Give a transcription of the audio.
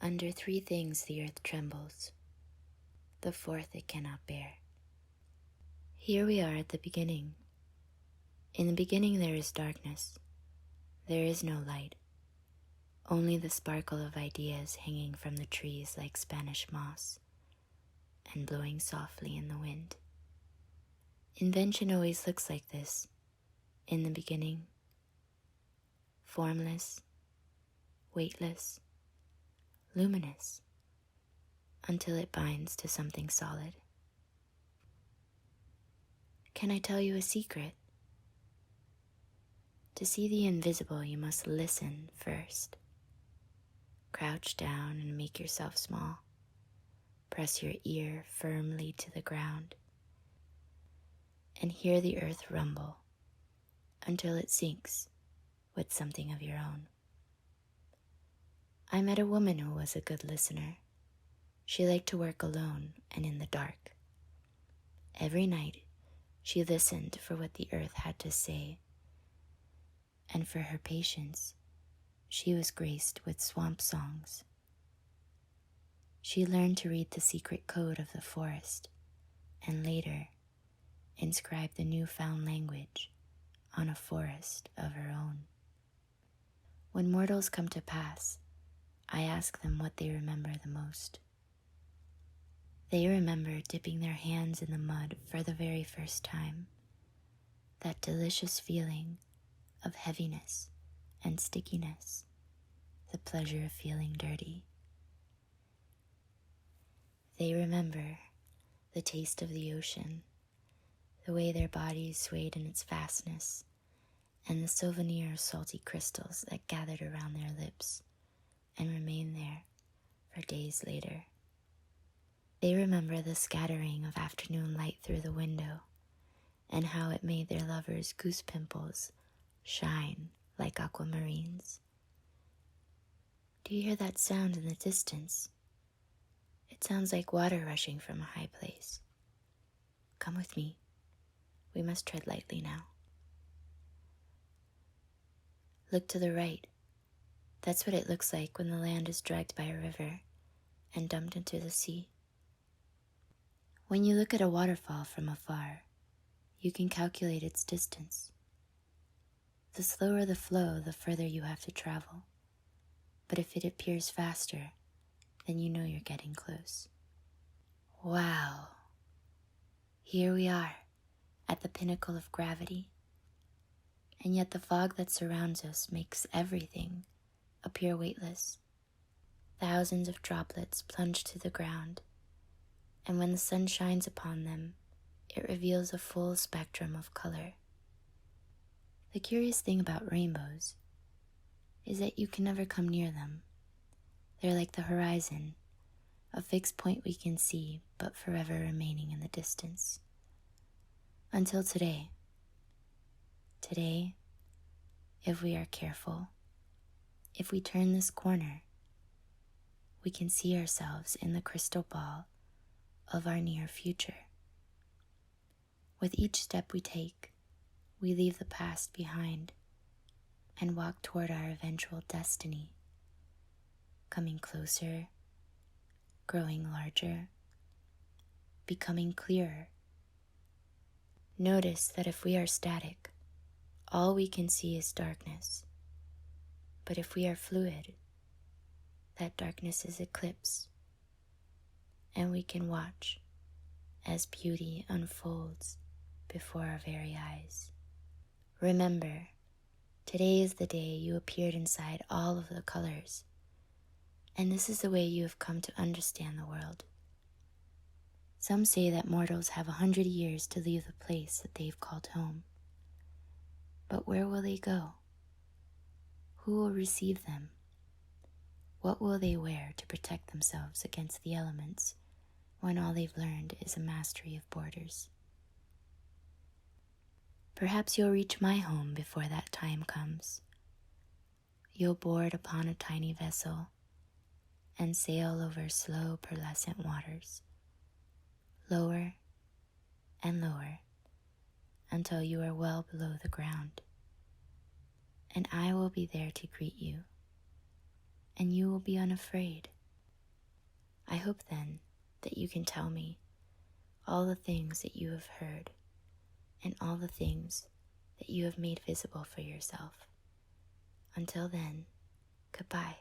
Under three things the earth trembles, the fourth it cannot bear. Here we are at the beginning. In the beginning there is darkness. There is no light, only the sparkle of ideas hanging from the trees like Spanish moss and blowing softly in the wind. Invention always looks like this, in the beginning, formless, weightless, luminous, until it binds to something solid. Can I tell you a secret? To see the invisible, you must listen first. Crouch down and make yourself small. Press your ear firmly to the ground and hear the earth rumble until it sinks with something of your own. I met a woman who was a good listener. She liked to work alone and in the dark. Every night, she listened for what the earth had to say, and for her patience, she was graced with swamp songs. She learned to read the secret code of the forest, and later inscribed the newfound language on a forest of her own. When mortals come to pass, I ask them what they remember the most. They remember dipping their hands in the mud for the very first time, that delicious feeling of heaviness and stickiness, the pleasure of feeling dirty. They remember the taste of the ocean, the way their bodies swayed in its vastness, and the souvenir of salty crystals that gathered around their lips and remained there for days later. They remember the scattering of afternoon light through the window and how it made their lovers' goose pimples shine like aquamarines. Do you hear that sound in the distance? It sounds like water rushing from a high place. Come with me. We must tread lightly now. Look to the right. That's what it looks like when the land is dragged by a river and dumped into the sea. When you look at a waterfall from afar, you can calculate its distance. The slower the flow, the further you have to travel. But if it appears faster, then you know you're getting close. Wow! Here we are, at the pinnacle of gravity. And yet the fog that surrounds us makes everything appear weightless. Thousands of droplets plunge to the ground, and when the sun shines upon them, it reveals a full spectrum of color. The curious thing about rainbows is that you can never come near them. They're like the horizon, a fixed point we can see, but forever remaining in the distance. Until today. Today, if we are careful, if we turn this corner, we can see ourselves in the crystal ball of our near future. With each step we take, we leave the past behind and walk toward our eventual destiny, coming closer, growing larger, becoming clearer. Notice that if we are static, all we can see is darkness. But if we are fluid, that darkness is eclipsed, and we can watch as beauty unfolds before our very eyes. Remember, today is the day you appeared inside all of the colors, and this is the way you have come to understand the world. Some say that mortals have 100 years to leave the place that they've called home. But where will they go? Who will receive them? What will they wear to protect themselves against the elements when all they've learned is a mastery of borders? Perhaps you'll reach my home before that time comes. You'll board upon a tiny vessel and sail over slow, pearlescent waters, lower and lower, until you are well below the ground. And I will be there to greet you, and you will be unafraid, I hope then that you can tell me all the things that you have heard and all the things that you have made visible for yourself. Until then, goodbye.